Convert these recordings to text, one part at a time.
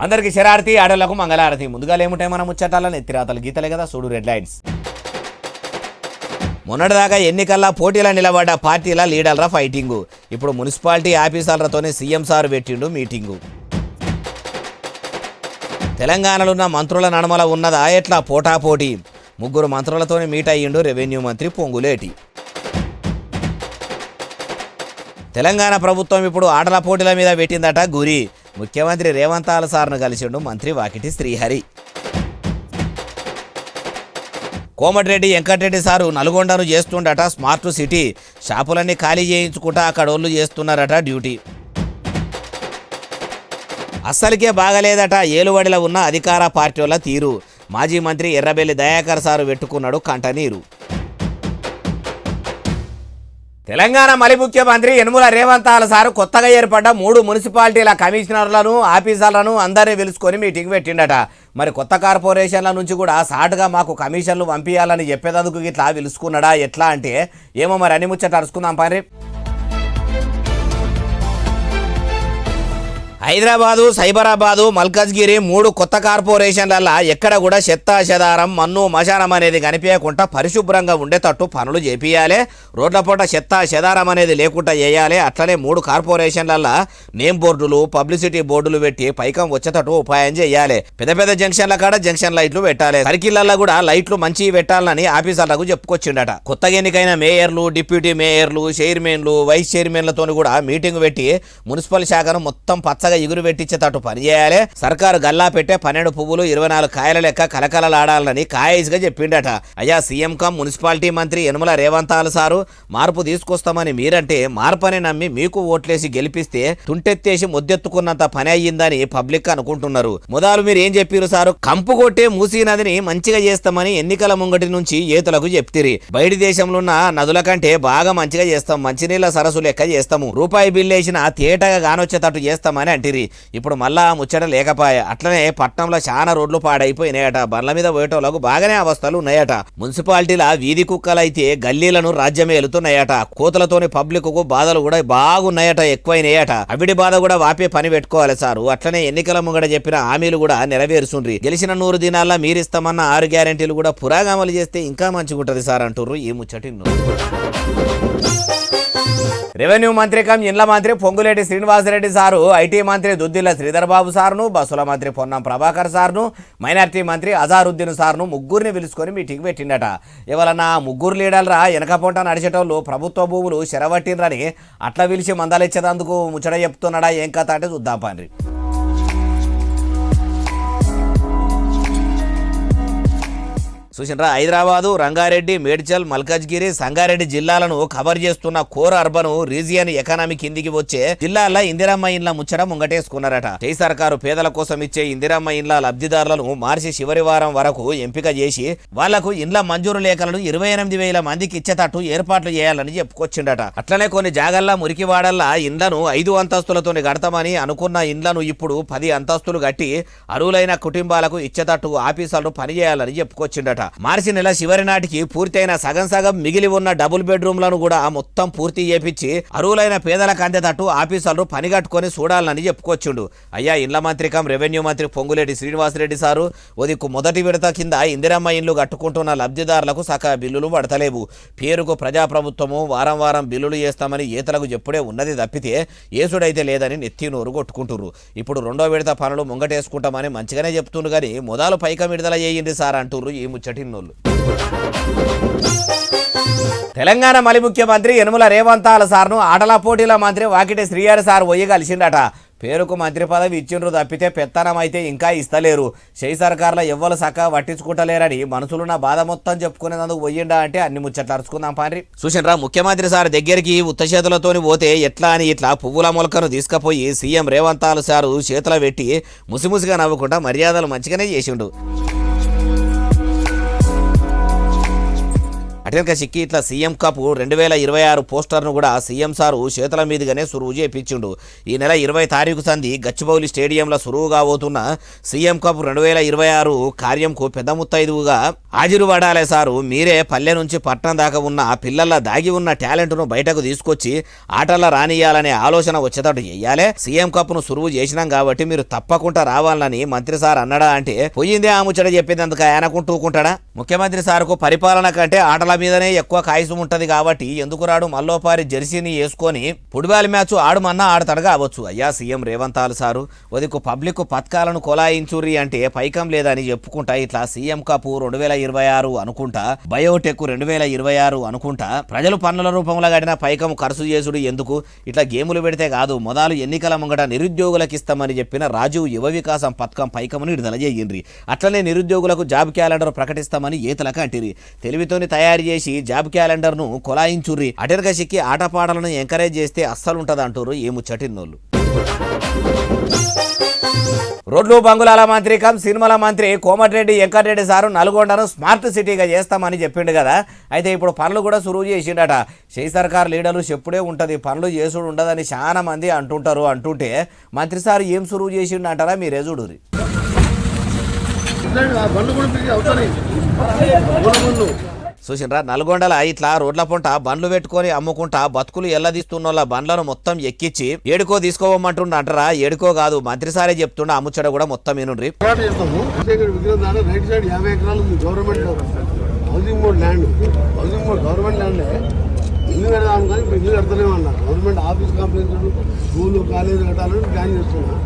అందరికి శరారతి ఆడలకు మంగళారతి. ముందుగా ఏముంటాయి మన ముచ్చటాలను ఎత్తిరాతలు గీతలే కదా చూడు రెడ్ లైన్స్. మొన్నటిదాకా ఎన్నికల్లో పోటీలో నిలబడ్డ పార్టీల లీడర్ల ఫైటింగు. ఇప్పుడు మున్సిపాలిటీ ఆఫీసర్లతోనే సీఎం సార్ పెట్టిండు మీటింగు. తెలంగాణలో ఉన్న మంత్రుల నడమల ఉన్నదా ఎట్లా పోటాపోటీ. 3 మంత్రులతోనే మీట్ అయ్యిండు రెవెన్యూ మంత్రి పొంగులేటి. తెలంగాణ ప్రభుత్వం ఇప్పుడు ఆటల పోటీల మీద పెట్టిందట గురి. ముఖ్యమంత్రి రేవంత్ సార్ను కలిసిండు మంత్రి వాకిటి శ్రీహరి. కోమటిరెడ్డి వెంకటరెడ్డి సారు నల్గొండను చేస్తుండట స్మార్ట్ సిటీ. షాపులన్నీ ఖాళీ చేయించుకుంటా అక్కడోళ్ళు చేస్తున్నారట డ్యూటీ. అస్సలకే బాగలేదట ఏలుబడిలో ఉన్న అధికార పార్టీల తీరు. మాజీ మంత్రి ఎర్రబెల్లి దయాకర్ సారు పెట్టుకున్నాడు కంటనీరు. తెలంగాణ మలి ముఖ్యమంత్రి యనుమల రేవంత్ సారు కొత్తగా ఏర్పడ్డ 3 మున్సిపాలిటీల కమిషనర్లను ఆఫీసర్లను అందరినీ పిలుచుకొని మీటింగ్ పెట్టిండట. మరి కొత్త కార్పొరేషన్ల నుంచి కూడా సాటుగా మాకు కమిషన్లు పంపించాలని చెప్పేందుకు ఇట్లా పిలుచుకున్నాడా ఎట్లా అంటే ఏమో మరి అన్ని ముచ్చట అరుచుకుందాం పని. హైదరాబాదు, సైబరాబాదు, మల్కజ్గిరి 3 కొత్త కార్పొరేషన్లల్లో ఎక్కడ కూడా చెత్త చెదారం మన్ను మశానం అనేది కనిపించకుండా పరిశుభ్రంగా ఉండేటట్టు పనులు చేపియాలి. రోడ్ల పూట చెత్త చెదారం అనేది లేకుండా చేయాలి. అట్లనే 3 కార్పొరేషన్లల్లో నేమ్ బోర్డులు పబ్లిసిటీ బోర్డులు పెట్టి పైకం వచ్చేటట్టు ఉపాయం చేయాలి. పెద్ద పెద్ద జంక్షన్ల కాడ జంక్షన్ లైట్లు పెట్టాలి. సర్కిళ్లలో కూడా లైట్లు మంచి పెట్టాలని ఆఫీసర్లకు చెప్పుకొచ్చిండట. కొత్తగా ఎన్నికైన మేయర్లు, డిప్యూటీ మేయర్లు, చైర్మన్లు, వైస్ చైర్మన్లతో కూడా మీటింగ్ పెట్టి మున్సిపల్ శాఖను మొత్తం పచ్చగా ఎగురు పెట్టించేటట్టు పనిచేయాలి. సర్కారు గల్లా పెట్టే 12 పువ్వులు 24 కాయల లెక్క కలకలలాడాలని కాయస్గా చెప్పిండట. అయ్యా సీఎం కమ్ మున్సిపాలిటీ మంత్రి యనుమల రేవంత్ సారు మార్పు తీసుకొస్తామని మీరంటే మార్పని నమ్మి మీకు ఓట్లేసి గెలిపిస్తే తుంటెత్తేసి ముద్దెత్తుకున్నంత పని అయ్యిందని పబ్లిక్ అనుకుంటున్నారు. మొదలు మీరు ఏం చెప్పారు సారు? కంపు కొట్టే మూసీ నదిని మంచిగా చేస్తామని ఎన్నికల ముంగటి నుంచి ఏతులకు చెప్తిరి. బయటి దేశంలో ఉన్న నదుల కంటే బాగా మంచిగా చేస్తాం, మంచినీళ్ళ సరస్సు లెక్క చేస్తాము, రూపాయి బిల్లు వేసిన తేటగా గానొచ్చేటట్టు చేస్తామని అంటిరి. ఇప్పుడు మళ్ళా ముచ్చట లేకపాయ. అట్లనే పట్టణంలో చాలా రోడ్లు పాడైపోయినాయట. బండ్ల మీద పోయేటోళ్లకు బాగానే అవస్థలు ఉన్నాయట. మున్సిపాలిటీల వీధి కుక్కలైతే గల్లీలను రాజ్యమే వెళుతున్నాయట. కోతులతోని పబ్లిక్ కు బాధలు కూడా బాగున్నాయట, ఎక్కువైనాయట. అవిడి బాధ కూడా వాపే పని పెట్టుకోవాలి సారు. అట్లనే ఎన్నికల ముంగడ చెప్పిన హామీలు కూడా నెరవేరుస్తుండ్రి. గెలిచిన 100 దినాల్లో మీరిస్తామన్న 6 గ్యారెంటీలు కూడా పురాగమలు చేస్తే ఇంకా మంచిగా ఉంటది సార్ అంటుర్రు ఈ ముచ్చటి. రెవెన్యూ మంత్రి కమ్ ఇండ్ల మంత్రి పొంగులేటి శ్రీనివాసరెడ్డి సారు, ఐటీ మంత్రి దుద్దిల్ల శ్రీధర్ బాబు సార్ను, బస్సుల మంత్రి పొన్నం ప్రభాకర్ సార్ను, మైనార్టీ మంత్రి అజారుద్దీన్ సార్ను 3 పిలుచుకొని మీటింగ్ పెట్టిండట. ఎవరన్నా 3 లీడర్రా వెనకపోంట నడిచేటోళ్ళు ప్రభుత్వ భూములు చెరవట్టిండ్రని అట్లా పిలిచి మందలిచ్చేందుకు ముచ్చట చెప్తున్నాడా ఏం కథ అంటే చూద్దాం పండ్రి. చూసినరా, హైదరాబాదు, రంగారెడ్డి, మేడ్చల్, మల్కజ్గిరి, సంగారెడ్డి జిల్లాలను కవర్ చేస్తున్న కోర్ అర్బన్ రీజియన్ ఎకానమీ కిందికి వచ్చే జిల్లాల ఇందిరమ్మ ఇండ్ల ముచ్చట ముంగటేసుకున్నారట. జై సర్కారు పేదల కోసం ఇచ్చే ఇందిరమ్మ ఇండ్ల లబ్ధిదారులను మార్చి చివరి వారం వరకు ఎంపిక చేసి వాళ్లకు ఇండ్ల మంజూరు లేఖలను 28,000 మందికి ఇచ్చేటట్టు ఏర్పాట్లు చేయాలని చెప్పుకొచ్చిండట. అట్లనే కొన్ని జాగల్లా మురికివాడల్లా ఇండ్లను 5 అంతస్తులతో కడతామని అనుకున్న ఇండ్లను ఇప్పుడు 10 అంతస్తులు కట్టి అరువులైన కుటుంబాలకు ఇచ్చేటట్టు ఆఫీసర్లు పనిచేయాలని చెప్పుకొచ్చిండట. మార్చి నెల చివరి నాటికి పూర్తయిన సగం మిగిలి ఉన్న డబుల్ బెడ్రూమ్లను కూడా మొత్తం పూర్తి చేపించి అరువులైన పేదలకు అందేటట్టు ఆఫీసర్లు పని కట్టుకొని చూడాలని చెప్పుకొచ్చిండు. అయ్యా ఇండ్ల మంత్రికం రెవెన్యూ మంత్రి పొంగులేటి శ్రీనివాసరెడ్డి సారు, ఉదికు మొదటి విడత కింద ఇందిరమ్మ ఇండ్లు కట్టుకుంటున్న లబ్ధిదారులకు సక బిల్లులు పడతలేవు. పేరుకు ప్రజాప్రభుత్వము వారం వారం బిల్లులు చేస్తామని ఏతలకు చెప్పుడే ఉన్నది తప్పితే ఏసుడైతే లేదని నెత్తి నోరు కొట్టుకుంటుర్రు. ఇప్పుడు 2వ విడత పనులు ముంగటేసుకుంటామని మంచిగానే చెప్తుండ్రు కానీ మొదలు పైకం విడుదల చేయండి సార్ అంటుర్రు ఈ ముచ్చటిన్నోళ్ళు. తెలంగాణ మలి ముఖ్యమంత్రి యనుమల రేవంత్ సార్ను ఆటల పోటీల మంత్రి వాకిటి శ్రీహరి సార్ పోయి కలిసిండట. పేరుకు మంత్రి పదవి ఇచ్చిండ్రు తప్పితే పెత్తనం అయితే ఇంకా ఇస్తలేరు. షై సర్కార్లో ఎవ్వరు సక్క పట్టించుకుంటలేరని మనసులున్న బాధ మొత్తం చెప్పుకునేందుకు పోయిండా అంటే అన్ని ముచ్చట్లు అరుచుకుందాం పాండ్రి. చూసినరా, ముఖ్యమంత్రి సార్ దగ్గరికి ఉత్త చేతులతోని పోతే ఎట్లా అని ఇట్లా పువ్వుల మొలకను తీసుకుపోయి సీఎం రేవంత్ సారు చేతుల పెట్టి ముసిముసిగా నవ్వుకుంటా మర్యాదలు మంచిగానే చేసిండు. అటెనక సిక్కి ఇట్లా సీఎం కప్ 2026 పోస్టర్ను కూడా సీఎం సారు చేతుల మీదుగానే సురువు చేపించిండు. ఈ నెల 20 తారీఖు సంది గచ్చిబౌలి స్టేడియంలో సురువు కాబోతున్న సీఎం కప్ 2026 కార్యంకు పెద్ద ముత్తైదువుగా హాజరు పడాలే సారు. మీరే పల్లె నుంచి పట్టణం దాకా ఉన్న పిల్లల దాగి ఉన్న టాలెంట్ను బయటకు తీసుకొచ్చి ఆటల్లో రానియాలనే ఆలోచన వచ్చేటట్టు చెయ్యాలి. సీఎం కప్ ను సురువు చేసినాం కాబట్టి మీరు తప్పకుండా రావాలని మంత్రి సార్ అన్నాడా అంటే పోయిందే ఆ ముచ్చట చెప్పేందుకు ఆయనకుంటూకుంటాడా? ముఖ్యమంత్రి సార్కు పరిపాలన కంటే ఆటల మీదనే ఎక్కువ కాయసం ఉంటది కాబట్టి ఎందుకు రాడు మల్లోపారి జెర్సీని వేసుకొని ఫుట్బాల్ మ్యాచ్ ఆడుమన్నా ఆడతాడు కావచ్చు. అయ్యా సీఎం రేవంత్ సారు ఒదికు పబ్లిక్ పథకాలను కొలాయించుర్రి అంటే పైకం లేదని చెప్పుకుంటా ఇట్లా సీఎం కప్ 2026 అనుకుంటా, బయోటెక్ 2026 అనుకుంటా ప్రజలు పన్నుల రూపంలో గడిన పైకం ఖర్చు చేసుడు ఎందుకు? ఇట్లా గేములు పెడితే కాదు మొదలు ఎన్నికల ముంగట నిరుద్యోగులకు ఇస్తామని చెప్పిన రాజీవ్ యువ వికాసం పథకం పైకమును విడుదల చేయండి. అట్లనే నిరుద్యోగులకు జాబ్ క్యాలెండర్ ప్రకటిస్తామని ఏతలకు అంటిరి. తెలివితోని తయారు చేసి జాబ్ క్యాలెండర్ ను కొలాయించుర్రి. అటెనక సిక్కి ఆటపాటలను ఎంకరేజ్ చేస్తే అస్సలు ఉంటది అంటారు ఏ ముచ్చటిన్నోళ్ళు. రోడ్లు బంగుళాల మంత్రి కమ్ సినిమాల మంత్రి కోమటిరెడ్డి వెంకటరెడ్డి సారు నల్గొండను స్మార్ట్ సిటీగా చేస్తామని చెప్పిండు కదా. అయితే ఇప్పుడు పనులు కూడా సురువు చేసిండట. షై సర్కార్ లీడర్లు చెప్పుడే ఉంటుంది, పనులు చేసుడు ఉండదని చాలా మంది అంటుంటే మంత్రి సారు ఏం సురువు చేసిండు అంటారా మీరే చూడురి. చూసిండ్రా నల్గొండల ఇట్లా రోడ్ల పొంట బండ్లు పెట్టుకొని అమ్ముకుంటా బతుకులు ఎల్లదీస్తున్న బండ్లను మొత్తం ఎక్కించి ఏడుకో తీసుకోవమ్మంటుండ అంటారా? ఏడుకో కాదు మంత్రి సారే చెప్తుండ అమ్ముచ్చట కూడా మొత్తం ఏనుండ్రి. ఇల్లు కడదాం కానీ ఇల్లు కడతలేము అన్నారు. Government office complex school college కట్టాలని ప్లాన్ చేస్తున్నా.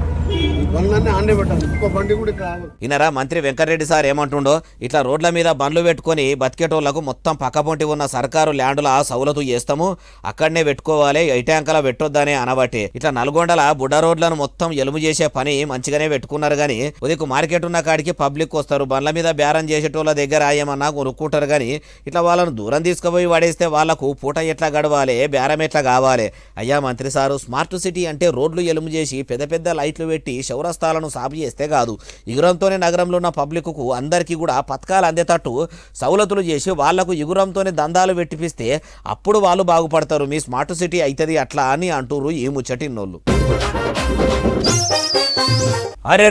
ఈయనరా మంత్రి వెంకటరెడ్డి సార్ ఏమంటుండో ఇట్లా రోడ్ల మీద బండ్లు పెట్టుకొని బతికేటోళ్లకు మొత్తం పక్కపొంటి ఉన్న సర్కారు ల్యాండ్ల సౌలతు చేస్తాము, అక్కడనే పెట్టుకోవాలి, ఐటాంకలా పెట్టొద్దనే అనబట్టే ఇట్లా నల్గొండల బుడ్డ రోడ్లను మొత్తం ఎలుము చేసే పని మంచిగానే పెట్టుకున్నారు. గానీ ఉదయకు మార్కెట్ ఉన్న కాడికి పబ్లిక్ వస్తారు, బండ్ల మీద బేరం చేసేటోళ్ళ దగ్గర ఏమన్నా కొనుక్కుంటారు. కానీ ఇట్లా వాళ్ళను దూరం తీసుకుపోయి పడేస్తే వాళ్లకు పూట ఎట్లా గడవాలి, బేరం ఎట్లా కావాలి? అయ్యా మంత్రి సారు స్మార్ట్ సిటీ అంటే రోడ్లు ఎలుము చేసి పెద్ద పెద్ద లైట్లు పెట్టి చౌరస్తాలను సాపు చేస్తే కాదు, ఇగురంతోనే నగరంలో ఉన్న పబ్లిక్కు అందరికీ కూడా పథకాలు అందేటట్టు సౌలతులు చేసి వాళ్లకు ఇగురంతోనే దందాలు పెట్టిపిస్తే అప్పుడు వాళ్ళు బాగుపడతారు. మీ స్మార్ట్ సిటీ అవుతుంది అట్లా అని అంటూరు ఈ ముచ్చటిన్నోళ్ళు. అరే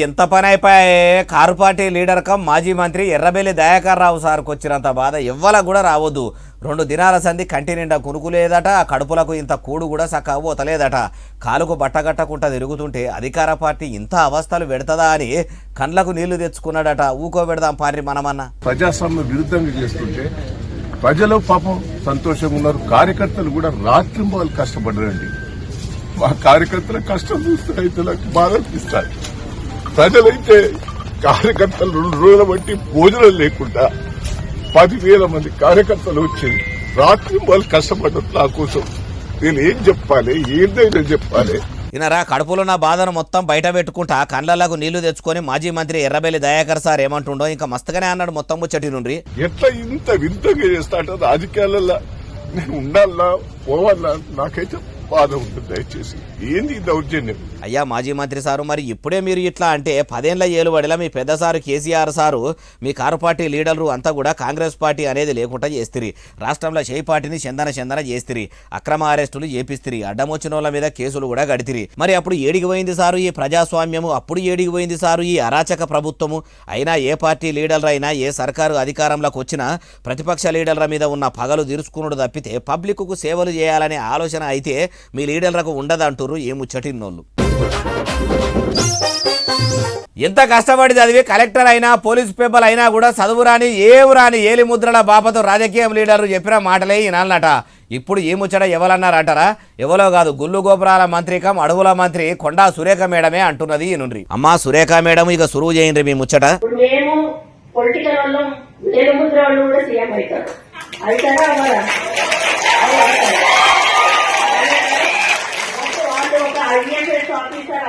ఎంత పని అయిపోయాయే. కారు పార్టీ లీడర్ కమ్ మాజీ మంత్రి ఎర్రబెల్లి దయాకర్ రావు సార్కి వచ్చినంత బాధ ఎవ్వల కూడా రావద్దు. 2 దినాల సంధి కంటి నిండా కునుకులేదట, కడుపులకు ఇంత కూడు కూడా సక్క పోతలేదట. కాలుకు బట్టగట్టకుండా తిరుగుతుంటే అధికార పార్టీ ఇంత అవస్థలు పెడతదా అని కండ్లకు నీళ్లు తెచ్చుకున్నాడట. ఊకోబెడదాం పారి మనమన్నా. ప్రజాస్వామ్య విరుద్ధంగా చేస్తుంటే ప్రజలు పాపం సంతోషంగా ఉన్నారు. కార్యకర్తలు కూడా రాత్రింబాలు కష్టపడరండి. మా కార్యకర్తల కష్టం చూస్తే రైతులకు బాధ అనిపిస్తాయి. ప్రజలైతే కార్యకర్తలు 2 రోజుల బట్టి భోజనం లేకుండా 10,000 మంది కార్యకర్తలు వచ్చి రాత్రి వాళ్ళు కష్టపడ్డారు నా కోసం. నేను ఏం చెప్పాలి, ఏదైనా చెప్పాలి. ఈయనరా కడుపులో నా బాధను మొత్తం బయట పెట్టుకుంటా కండ్లకు నీళ్లు తెచ్చుకొని మాజీ మంత్రి ఎర్రబెల్లి దయాకర్ సార్ ఏమంటుండో ఇంకా మస్తుగానే అన్నాడు మొత్తం ముచ్చటి నుండి. ఎట్లా ఇంత వింతగా చేస్తా అంటే రాజకీయాలలో నేను ఉండాలా పోవాలా నాకైతే బాధ ఉంటుంది. దయచేసి ఏంది దౌర్జన్యం? అయ్యా మాజీ మంత్రి సారు మరి ఇప్పుడే మీరు ఇట్లా అంటే 10 ఏళ్ల ఏలుబడిలా మీ పెద్ద సారు కేసీఆర్ సారు మీ కారు పార్టీ లీడర్లు అంతా కూడా కాంగ్రెస్ పార్టీ అనేది లేకుండా చేస్తిరి. రాష్ట్రంలో చేయి పార్టీని చందన చేస్తిరి, అక్రమ అరెస్టులు చేపిస్తిరి, అడ్డమొచ్చిన వాళ్ళ మీద కేసులు కూడా గడితిరి. మరి అప్పుడు ఏడికి పోయింది సారు ఈ ప్రజాస్వామ్యము? అప్పుడు ఏడికి పోయింది సారు ఈ అరాచక ప్రభుత్వము? అయినా ఏ పార్టీ లీడర్ అయినా ఏ సర్కారు అధికారంలోకి వచ్చినా ప్రతిపక్ష లీడర్ల మీద ఉన్న పగలు తీర్చుకున్నాడు తప్పితే పబ్లిక్కు సేవలు చేయాలనే ఆలోచన అయితే మీ లీడర్లకు ఉండదంటారు ఏ ముచ్చటిన్నోళ్ళు. ఎంత కష్టపడి చదివి కలెక్టర్ అయినా పోలీస్ పేపర్ అయినా కూడా చదువురాని ఏవురాని ఏలి ముద్రల బాపతో రాజకీయం లీడర్లు చెప్పిన మాటలే ఈనాలనట. ఇప్పుడు ఈ ముచ్చట ఎవలన్నారంటారా? ఎవలో కాదు, గుళ్ళు గోపురాల మంత్రికం అడవుల మంత్రి కొండా సురేఖ మేడమే అంటున్నది ఈనుండ్రి. అమ్మా సురేఖ మేడం ఇక సురువు చేయండి మీ ముచ్చట.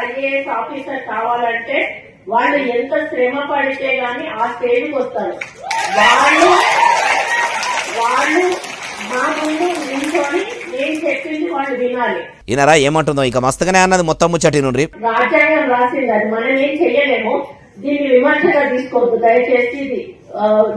ఐఏఎస్ ఆఫీసర్ కావాలంటే వాళ్ళు ఎంత శ్రమ పడితే గాని ఆ స్టేజ్కి వస్తారు. వాళ్ళు మా ముందు నిల్చొని నేను చెప్పింది వాళ్ళు వినాలి. ఈయనరా ఏమంటుందో ఇక మస్తుగానే అన్నది మొత్తం ముచ్చటి నుండి. రాజ్యాంగం రాసింది, అది మనం ఏం చెయ్యలేము. దీన్ని విమర్శగా తీసుకోవద్దు దయచేసి.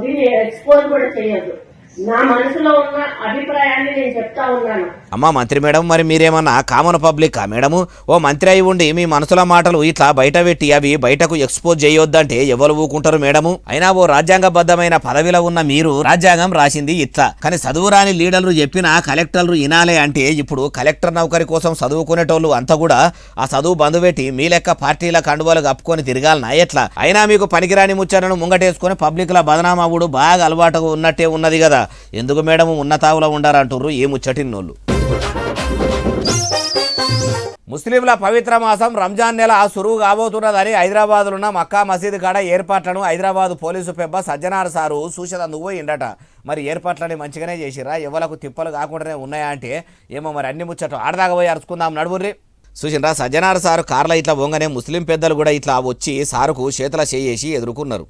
దీన్ని ఎక్స్పోజ్ కూడా చేయొద్దు. నా మనసులో ఉన్న అభిప్రాయాన్ని నేను చెప్తా ఉన్నాను. అమ్మా మంత్రి మేడం, మరి మీరేమన్నా కామన్ పబ్లికా మేడము? ఓ మంత్రి అయి ఉండి మీ మనసుల మాటలు ఇట్లా బయట పెట్టి అవి బయటకు ఎక్స్పోజ్ చేయొద్దంటే ఎవరు ఊకుంటారు మేడము? అయినా ఓ రాజ్యాంగబద్ధమైన పదవిలో ఉన్న మీరు రాజ్యాంగం రాసింది ఇట్లా, కానీ చదువురాని లీడర్లు చెప్పిన కలెక్టర్లు వినాలే అంటే ఇప్పుడు కలెక్టర్ నౌకరి కోసం చదువుకునేటోళ్ళు అంతా కూడా ఆ చదువు బంధు పెట్టి మీ లెక్క పార్టీల కండువాలు కప్పుకొని తిరగాలనా ఎట్లా? అయినా మీకు పనికిరాని ముచ్చటను ముంగటేసుకొని పబ్లిక్ ల బదనామవుడు బాగా అలవాటు ఉన్నట్టే ఉన్నది కదా, ఎందుకు మేడం ఉన్నతావులో ఉండారంటుర్రు ఈ ముచ్చటిన్నోళ్ళు. ముస్లింల పవిత్ర మాసం రంజాన్ నెల సురువు కాబోతున్నదని హైదరాబాద్లో ఉన్న మక్కా మసీదు కాడ ఏర్పాట్లను హైదరాబాద్ పోలీసు పెబ్బ సజ్జనార్ సారు చూసేందుకు పోయిండట. మరి ఏర్పాట్లని మంచిగానే చేసిరా, ఎవలకు తిప్పలు కాకుండానే ఉన్నాయా అంటే ఏమో మరి అన్ని ముచ్చట్లు ఆడదాకా పోయి అరుచుకుందాం నడువుర్రి. చూసిండ్రా, సజ్జనార్ సారు కార్ల ఇట్లా పోగానే ముస్లిం పెద్దలు కూడా ఇట్లా వచ్చి సారుకు చేతుల చేసి ఎదుర్కొన్నారు.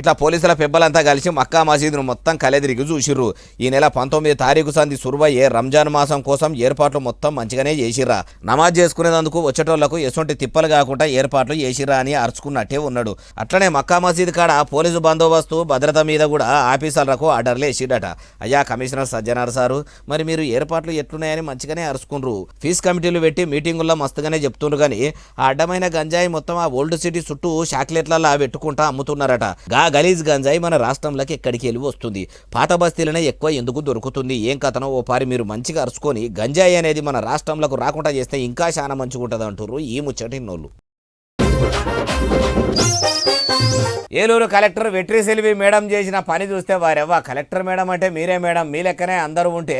ఇట్లా పోలీసుల పెబ్బలంతా కలిసి మక్కా మసీదును మొత్తం కలెదిరిగి చూసిర్రు. ఈ నెల 19 తారీఖు సంది సురువయ్యే రంజాన్ మాసం కోసం ఏర్పాట్లు మొత్తం మంచిగానే చేసిర్రా. నమాజ్ చేసుకునేందుకు వచ్చేటోళ్లకు ఎటువంటి తిప్పలు కాకుండా ఏర్పాట్లు చేసిర్రా అని అరుచుకున్నట్టే ఉన్నాడు. అట్లనే మక్కా మసీదు కాడ పోలీసు బందోబస్తు భద్రత మీద కూడా ఆఫీసర్లకు ఆర్డర్లు వేసిడట. అయ్యా కమిషనర్ సజ్జనార్ సారు, మరి మీరు ఏర్పాట్లు ఎట్లున్నాయని మంచిగానే అరుచుకుండ్రు, ఫీజు కమిటీలు పెట్టి మీటింగుల్లో మస్తుగానే చెప్తుండ్రు, కానీ ఆ అడ్డమైన గంజాయి మొత్తం ఆ ఓల్డ్ సిటీ చుట్టూ చాక్లెట్లలా పెట్టుకుంటా అమ్ముతున్నారట. గలీజ్ గంజాయి మన రాష్ట్రంలోకి ఎక్కడికి వెళ్ళి వస్తుంది, పాత బస్తీలనే ఎక్కువ ఎందుకు దొరుకుతుంది, ఏం కథనో ఓ పారి మీరు మంచిగా అరుచుకొని గంజాయి అనేది మన రాష్ట్రంలోకి రాకుండా చేస్తే ఇంకా చాలా మంచిగా ఉంటుంది అంటారు ఈ ముచ్చటిన్నోళ్ళు. ఏలూరు కలెక్టర్ వెట్రి సెల్వి మేడం చేసిన పని చూస్తే వారెవ్వ, కలెక్టర్ మేడం అంటే మీరే మేడం, మీ లెక్కనే అందరూ ఉంటే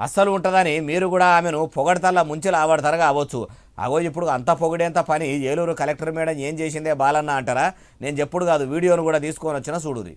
అస్సలు ఉంటుందని మీరు కూడా ఆమెను పొగడతల్లా ముంచి లావడతారు కావచ్చు. అగో ఇప్పుడు అంత పొగిడేంత పని ఏలూరు కలెక్టర్ మేడం ఏం చేసిందే బాలన్న అంటారా? నేను చెప్పుడు కాదు, వీడియోను కూడా తీసుకొని వచ్చిన చూడుది.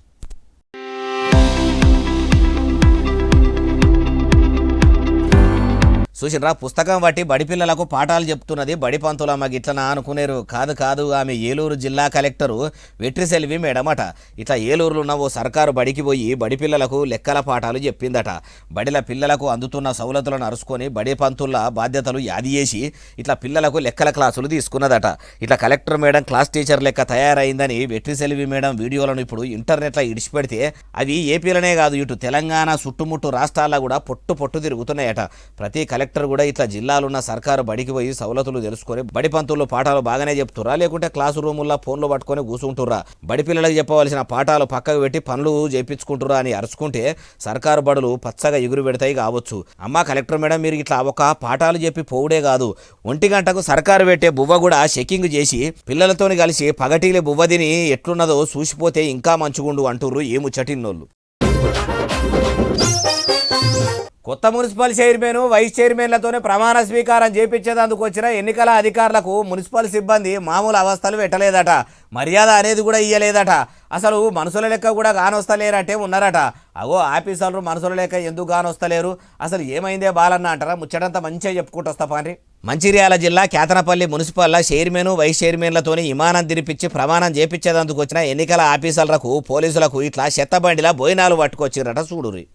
చూసినరా, పుస్తకం బట్టి బడి పిల్లలకు పాఠాలు చెప్తున్నది బడి పంతులమ్మ గిట్లనా అనుకునేరు. కాదు, ఆమె ఏలూరు జిల్లా కలెక్టరు వెట్రి సెల్వి మేడమట. ఇట్లా ఏలూరులో ఉన్న ఓ సర్కారు బడికి పోయి బడి పిల్లలకు లెక్కల పాఠాలు చెప్పిందట. బడిల పిల్లలకు అందుతున్న సౌలతులను అరుచుకొని బడి పంతుల బాధ్యతలు యాది చేసి ఇట్లా పిల్లలకు లెక్కల క్లాసులు తీసుకున్నదట. ఇట్లా కలెక్టర్ మేడం క్లాస్ టీచర్ లెక్క తయారైందని వెట్రి సెల్వి మేడం వీడియోలను ఇప్పుడు ఇంటర్నెట్లో ఇడిచిపెడితే అవి ఏపీలనే కాదు, ఇటు తెలంగాణ చుట్టుముట్టు రాష్ట్రాల్లో కూడా పొట్టు తిరుగుతున్నాయట. ప్రతి కలెక్టర్ కూడా ఇట్లా జిల్లాలున్న సర్కారు బడికి పోయి సౌలతులు తెలుసుకొని బడి పంతుల్లో పాఠాలు బాగానే చెప్తురా, లేకుంటే క్లాసు రూముల్లో ఫోన్లు పట్టుకొని కూసుంటురా, బడి పిల్లలకు చెప్పవలసిన పాఠాలు పక్కకు పెట్టి పనులు చేయించుకుంటురా అని అరుచుకుంటే సర్కారు బడులు పచ్చగా ఎగురు పెడతాయి కావచ్చు. అమ్మ కలెక్టర్ మేడం, మీరు ఇట్లా ఒక పాఠాలు చెప్పి పోవుడే కాదు, 1 గంటకు సర్కారు పెట్టే బువ్వ కూడా చెకింగ్ చేసి పిల్లలతోని కలిసి పగటీలే బువ్వ తిని ఎట్లున్నదో చూసిపోతే ఇంకా మంచిగుండు అంటుర్రు ఏ ముచ్చటిన్నోళ్ళు. కొత్త మున్సిపల్ చైర్మన్ వైస్ చైర్మన్లతోనే ప్రమాణ స్వీకారం చేపించేందుకు వచ్చిన ఎన్నికల అధికారులకు మున్సిపల్ సిబ్బంది మామూలు అవస్థలు పెట్టలేదట, మర్యాద అనేది కూడా ఇయ్యలేదట. అసలు మనుషుల లెక్క కూడా గానొస్తలేరటే ఉన్నారట. అగో ఆఫీసర్లు మనుషుల లెక్క ఎందుకు గానొస్తలేరు, అసలు ఏమైందే బాలన్న అంటారా? ముచ్చటంతా మంచిగా చెప్పుకుంటూ వస్తా పాండ్రి. మంచిర్యాల జిల్లా కేతనపల్లి మున్సిపల్ చైర్మన్ వైస్ చైర్మన్లతోని విమానం తిరిపించి ప్రమాణం చేపించేందుకు వచ్చిన ఎన్నికల ఆఫీసర్లకు పోలీసులకు ఇట్లా చెత్తబండిలా బోయినాలు పట్టుకొచ్చిరట చూడురి.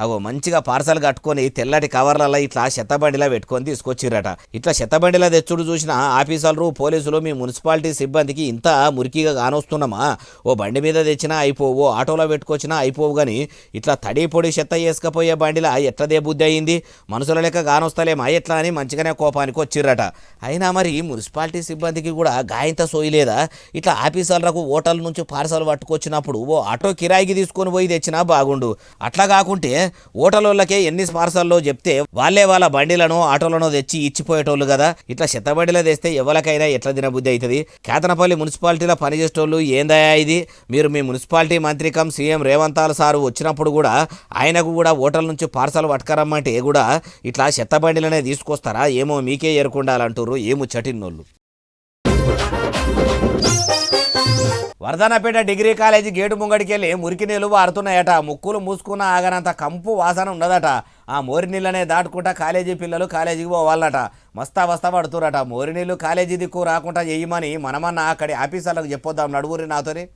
అవో మంచిగా పార్సల్ కట్టుకొని తెల్లటి కవర్లలో ఇట్లా చెత్తబండిలా పెట్టుకొని తీసుకొచ్చిరట. ఇట్లా చెత్తబండిలా తెచ్చుడు చూసిన ఆఫీసర్లు పోలీసులు మీ మున్సిపాలిటీ సిబ్బందికి ఇంత మురికిగా కానొస్తున్నామా, ఓ బండి మీద తెచ్చినా అయిపోవు, ఆటోలో పెట్టుకొచ్చినా అయిపోవు, కానీ ఇట్లా తడి పొడి చెత్త వేసుకపోయే బండిలా ఎట్లదే బుద్ధి అయింది, మనుషుల లెక్క కానొస్తలేమా ఎట్లా అని మంచిగానే కోపానికి వచ్చిర్రట. అయినా మరి మున్సిపాలిటీ సిబ్బందికి కూడా గాయంత సోయలేదా? ఇట్లా ఆఫీసర్లకు హోటల్ నుంచి పార్సల్ పట్టుకొచ్చినప్పుడు ఓ ఆటో కిరాయికి తీసుకొని పోయి తెచ్చినా బాగుండు. అట్లా కాకుంటే ఓటలోళ్ళకే ఎన్ని పార్సల్లో చెప్తే వాళ్ళే వాళ్ళ బండిలను ఆటోలను తెచ్చి ఇచ్చిపోయేటోళ్ళు కదా. ఇట్లా చెత్తబండిలో తెస్తే ఎవరికైనా ఎట్లా తినబుద్ధి అవుతుంది? కేతనపల్లి మున్సిపాలిటీలో పనిచేసేటోళ్ళు ఏందయా ఇది? మీరు మీ మున్సిపాలిటీ మంత్రి కమ్ సీఎం రేవంతాల్ సారు వచ్చినప్పుడు కూడా ఆయనకు కూడా హోటల్ నుంచి పార్సల్ పట్టుకరమ్మంటే కూడా ఇట్లా చెత్తబండిలనే తీసుకొస్తారా? ఏమో మీకే ఎరుకుండాలంటారు ఏ ముచ్చటిన్నోళ్ళు. వర్ధనపేట డిగ్రీ కాలేజీ గేటు ముంగడికెళ్ళి మురికి నీళ్ళు వారుతున్నాయట. ముక్కులు మూసుకున్న ఆగనంత కంపు వాసన ఉండదట. ఆ మోరి నీళ్ళనే దాటుకుంటా కాలేజీ పిల్లలు కాలేజీకి పోవాలట. వస్తా పడుతురట. మోరి నీళ్ళు కాలేజీ దిక్కు రాకుండా చేయమని మనమన్నా అక్కడి ఆఫీసర్లకు చెప్పొద్దాం నడువురి నాతోని.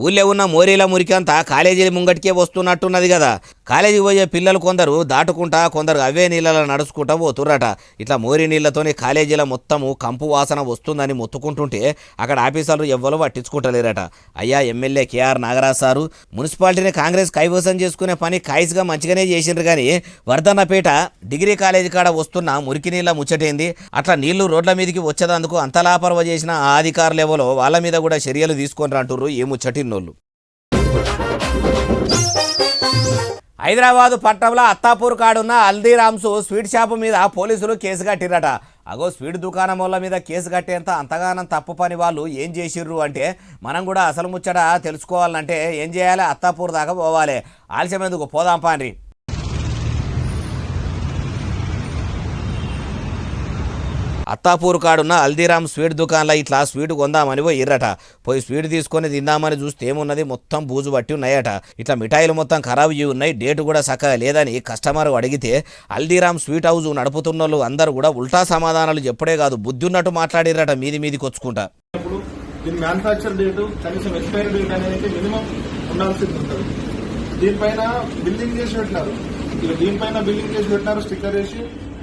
ఊళ్ళో ఉన్న మోరీల మురికంతా కాలేజీల ముంగటికే వస్తున్నట్టున్నది కదా. కాలేజీకి పోయే పిల్లలు కొందరు దాటుకుంటా, కొందరు అవే నీళ్ళలో నడుచుకుంటా పోతుర్రట. ఇట్లా మోరీ నీళ్లతోని కాలేజీల మొత్తము కంపు వాసన వస్తుందని మొత్తుకుంటుంటే అక్కడ ఆఫీసర్లు ఎవ్వరూ పట్టించుకుంటలేరట. అయ్యా ఎమ్మెల్యే కేఆర్ నాగరాజ్ సారు మున్సిపాలిటీని కాంగ్రెస్ కైవసం చేసుకునే పని కాయిస్గా మంచిగానే చేసిండ్రు, కానీ వర్ధన్నపేట డిగ్రీ కాలేజీ కాడ వస్తున్న మురికి నీళ్ళ ముచ్చటేంది? అట్లా నీళ్లు రోడ్ల మీదకి వచ్చేదందుకు అంతలాపరవ చేసిన ఆ అధికారులు ఎవరో వాళ్ళ మీద కూడా చర్యలు తీసుకొని అంటుర్రు ఏ ముచ్చటిన్నోళ్ళు. హైదరాబాదు పట్టణంలో అత్తాపూర్ కాడున్న హల్దీరామ్స్ స్వీట్ షాపు మీద పోలీసులు కేసు కట్టిరట. అగో స్వీట్ దుకాణం వాళ్ళ మీద కేసు కట్టేంత అంతగానం తప్పు పని వాళ్ళు ఏం చేసిర్రు అంటే మనం కూడా అసలు ముచ్చట తెలుసుకోవాలంటే ఏం చేయాలి? అత్తాపూర్ దాకా పోవాలి. ఆలస్యం ఎందుకు, పోదాం పాండ్రి. అత్తాపూర్ కాడున్న హల్దీరామ్ స్వీట్ దుకాణంలో ఇట్లా స్వీట్ కొందామని పోయిర్రట. పోయి స్వీట్ తీసుకొని తిందామని చూస్తే ఏమున్నది, మొత్తం బూజు పట్టి ఉన్నాయట. ఇట్లా మిఠాయిలు మొత్తం ఖరాబ్ అయ్యి ఉన్నాయి, డేటు కూడా చక్కగా లేదని కస్టమర్ అడిగితే హల్దీరామ్ స్వీట్ హౌస్ నడుపుతున్న వాళ్ళు అందరూ కూడా ఉల్టా సమాధానాలు చెప్పడే కాదు, బుద్ధి ఉన్నట్టు మాట్లాడిరట మీదికి వచ్చుకుంటా. దీని మ్యానుఫ్యాక్చర్ డేటు కనీసం ఎక్స్పైరీ డేట్ అనేది మినిమం ఉండాల్సింది ఉంటుంది. దీనిపైన బిల్లింగ్ చేసి పెట్టినారు, ఇక దీనిపైన బిల్లింగ్ చేసి పెట్టినారు, స్టిక్కర్ వేసి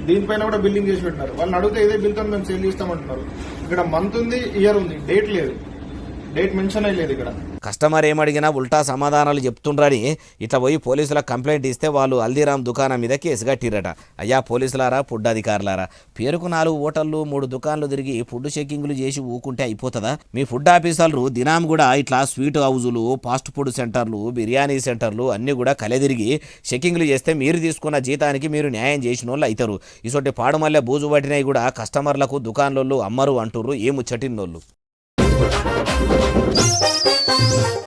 దీనిపైన కూడా బిల్లింగ్ చేసి పెట్టినారు. వాళ్ళని అడిగితే ఇదే బిల్తో మేము సేల్ చేస్తామంటున్నారు. ఇక్కడ మంత్ ఉంది, ఇయర్ ఉంది, డేట్ లేదు, డేట్ మెన్షన్ అయ్యలేదు. ఇక్కడ కస్టమర్ ఏమడిగినా ఉల్టా సమాధానాలు చెప్తుండ్రని ఇట్లా పోయి పోలీసులకు కంప్లైంట్ ఇస్తే వాళ్ళు హల్దీరామ్ దుకాణం మీద కేసు కట్టిరట. అయ్యా పోలీసులారా, ఫుడ్ అధికారులారా, పేరుకు 4 హోటళ్లు 3 దుకాన్లు తిరిగి ఫుడ్ చెకింగ్లు చేసి ఊకుంటే అయిపోతుందా? మీ ఫుడ్ ఆఫీసర్లు దినాం కూడా ఇట్లా స్వీట్ హౌజులు, ఫాస్ట్ ఫుడ్ సెంటర్లు, బిర్యానీ సెంటర్లు అన్నీ కూడా కలెదిరిగి చెకింగ్లు చేస్తే మీరు తీసుకున్న జీతానికి మీరు న్యాయం చేసిన వాళ్ళు అవుతారు. ఇసొంటి పాడుమల్లె బూజు పట్టినవి కూడా కస్టమర్లకు దుకాన్లు అమ్మరు అంటుర్రు ఏ ముచ్చటిన్నోళ్ళు.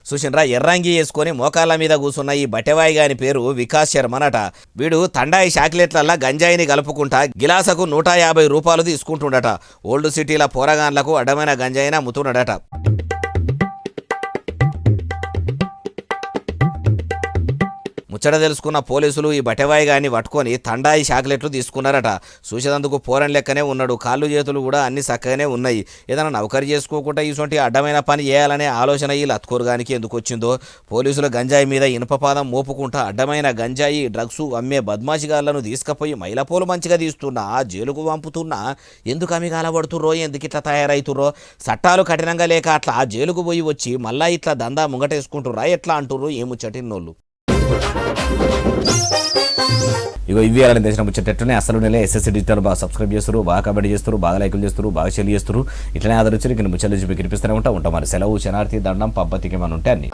చూసినరా, ఎర్రంగి వేసుకొని మోకాళ్ళ మీద కూర్చున్న ఈ బట్టెవాయి గాని పేరు వికాస్ శర్మనట. వీడు తండాయి చాక్లెట్లల్లా గంజాయిని కలుపుకుంటా గిలాసకు 150 రూపాయలు తీసుకుంటుండట. ఓల్డ్ సిటీల పోరగాన్లకు అడ్డమైన గంజాయిని అమ్ముతున్నాడట. ముచ్చట తెలుసుకున్న పోలీసులు ఈ బట్టెవాయి గాని పట్టుకొని తండాయి చాక్లెట్లు తీసుకున్నారట. చూసేందుకు పోరన్ లెక్కనే ఉన్నాడు, కాళ్ళు చేతులు కూడా అన్ని చక్కగానే ఉన్నాయి. ఏదైనా నౌకరీ చేసుకోకుండా ఇటువంటి అడ్డమైన పని చేయాలనే ఆలోచన ఈ లత్కోరుగానికి ఎందుకు వచ్చిందో. పోలీసులు గంజాయి మీద ఇనుపపాదం మోపుకుంటా అడ్డమైన గంజాయి డ్రగ్స్ అమ్మే బద్మాషిగాళ్లను తీసుకుపోయి మైలపోలు మంచిగా తీస్తున్నా, జైలుకు పంపుతున్నా, ఎందుకు అమి కాలబడుతుర్రో, ఎందుకు ఇట్లా తయారవుతుర్రో, చట్టాలు కఠినంగా లేక అట్లా జైలుకు పోయి వచ్చి మళ్ళా ఇట్లా దందా ముంగటేసుకుంటుర్రా ఎట్లా అంటుర్రు ఏ ముచ్చటిన్నోళ్ళు. ఇగో ఇవి అలాంటి దేశం వచ్చేటట్టునే అసలు నెల ఎస్ఎస్సీ డిజిటల్ బాగా సబ్స్క్రైబ్ చేస్తారు, బాగా కమెంట్ చేస్తారు, బాగా లైకులు చేస్తారు, బాగా షేర్ చేస్తారు. ఇట్లనే ఆదరించారు. ఇక్కడ ముచ్చలు చెప్పి కనిపిస్తూనే ఉంటాం. మరి సెలవు, శనార్థి, దండం, పబ్బతికి ఏమైనా ఉంటే అన్ని.